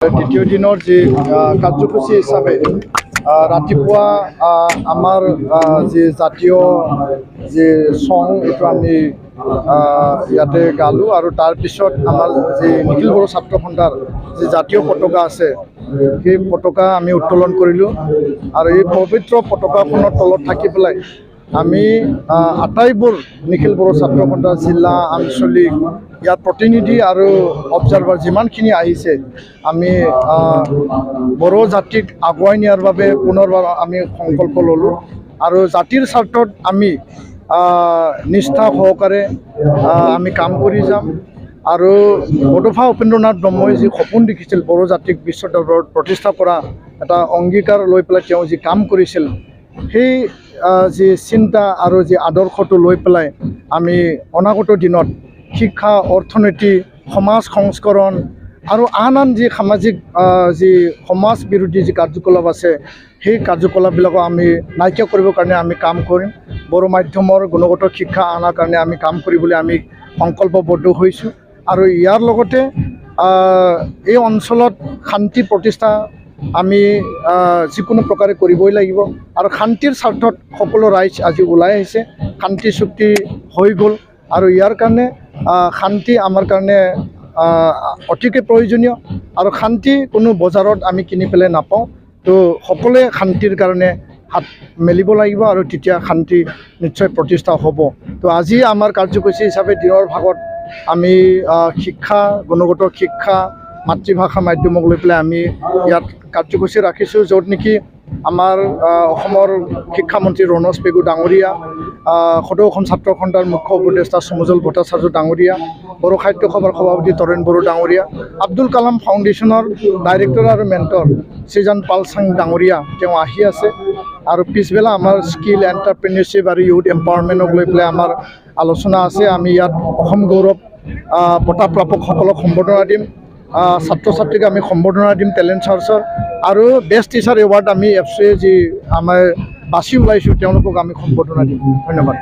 দ্বিতীয় দিনৰ যি কাৰ্যসূচী হিচাপে ৰাতিপুৱা আমাৰ যি জাতীয় যি চং এইটো আমি ইয়াতে গালোঁ আৰু তাৰপিছত আমাৰ যি নিখিল বড়ো ছাত্ৰ সন্থাৰ যি জাতীয় পতাকা আছে সেই পতাকা আমি উত্তোলন কৰিলোঁ আৰু এই পবিত্ৰ পতাকাখনৰ তলত থাকি পেলাই আমি আটাইবোৰ নিখিল বড়ো ছাত্ৰ সন্থা জিলা আঞ্চলিক ইয়াৰ প্ৰতিনিধি আৰু অবজাৰ্ভাৰ যিমানখিনি আহিছে আমি বড়ো জাতিক আগুৱাই নিয়াৰ বাবে পুনৰবাৰ আমি সংকল্প ল'লোঁ আৰু জাতিৰ স্বাৰ্থত আমি নিষ্ঠা সহকাৰে আমি কাম কৰি যাম আৰু বডোফা উপেন্দ্ৰনাথ ব্ৰহ্মই যি সপোন দেখিছিল বড়ো জাতিক বিশ্ব দৰবাৰত প্ৰতিষ্ঠা কৰা এটা অংগীকাৰ লৈ পেলাই তেওঁ যি কাম কৰিছিল সেই যি চিন্তা আৰু যি আদৰ্শটো লৈ পেলাই আমি অনাগত দিনত শিক্ষা অৰ্থনীতি সমাজ সংস্কৰণ আৰু আন যি সামাজিক যি সমাজ বিৰোধী যি কাৰ্যকলাপ আছে সেই কাৰ্যকলাপবিলাকক আমি নাইকিয়া কৰিবৰ কাৰণে আমি কাম কৰিম বড়ো মাধ্যমৰ গুণগত শিক্ষা অনাৰ কাৰণে আমি কাম কৰিবলৈ আমি সংকল্পবদ্ধ হৈছোঁ আৰু ইয়াৰ লগতে এই অঞ্চলত শান্তি প্ৰতিষ্ঠা আমি যিকোনো প্ৰকাৰে কৰিবই লাগিব আৰু শান্তিৰ স্বাৰ্থত সকলো ৰাইজ আজি ওলাই আহিছে শান্তি চুক্তি হৈ গ'ল আৰু ইয়াৰ কাৰণে শান্তি আমাৰ কাৰণে অতিকৈ প্ৰয়োজনীয় আৰু শান্তি কোনো বজাৰত আমি কিনি পেলাই নাপাওঁ তো সকলোৱে শান্তিৰ কাৰণে হাত মেলিব লাগিব আৰু তেতিয়া শান্তি নিশ্চয় প্ৰতিষ্ঠা হ'ব তো আজি আমাৰ কাৰ্যসূচী হিচাপে দিনৰ ভাগত আমি শিক্ষা গুণগত শিক্ষা মাতৃভাষা মাধ্যমক লৈ পেলাই আমি ইয়াত কাৰ্যসূচী ৰাখিছোঁ য'ত নেকি আমাৰ অসমৰ শিক্ষামন্ত্ৰী ৰণোজ পেগু ডাঙৰীয়া সদৌ অসম ছাত্ৰ সন্থাৰ মুখ্য উপদেষ্টা সমজল ভট্টাচাৰ্য ডাঙৰীয়া বড়ো সাহিত্য সভাৰ সভাপতি তৰেণ বড়ো ডাঙৰীয়া আব্দুল কালাম ফাউণ্ডেশ্যনৰ ডাইৰেক্টৰ আৰু মেণ্টৰ শ্ৰীজান পালচাং ডাঙৰীয়া তেওঁ আহি আছে আৰু পিছবেলা আমাৰ স্কিল এণ্টাৰপ্ৰিনিয়ৰশ্বিপ আৰু ইউথ এম্পাৱাৰমেণ্টক লৈ পেলাই আমাৰ আলোচনা আছে আমি ইয়াত অসম গৌৰৱ বঁটা প্ৰাপকসকলক সম্বৰ্ধনা দিম ছাত্ৰ ছাত্ৰীক আমি সম্বৰ্ধনা দিম টেলেণ্ট চাৰ্চৰ আৰু বেষ্ট টিচাৰ এৱাৰ্ড আমি এফচুৱে যি আমাৰ বাছি ওলাইছোঁ তেওঁলোকক আমি সম্বৰ্ধনা দিম ধন্যবাদ।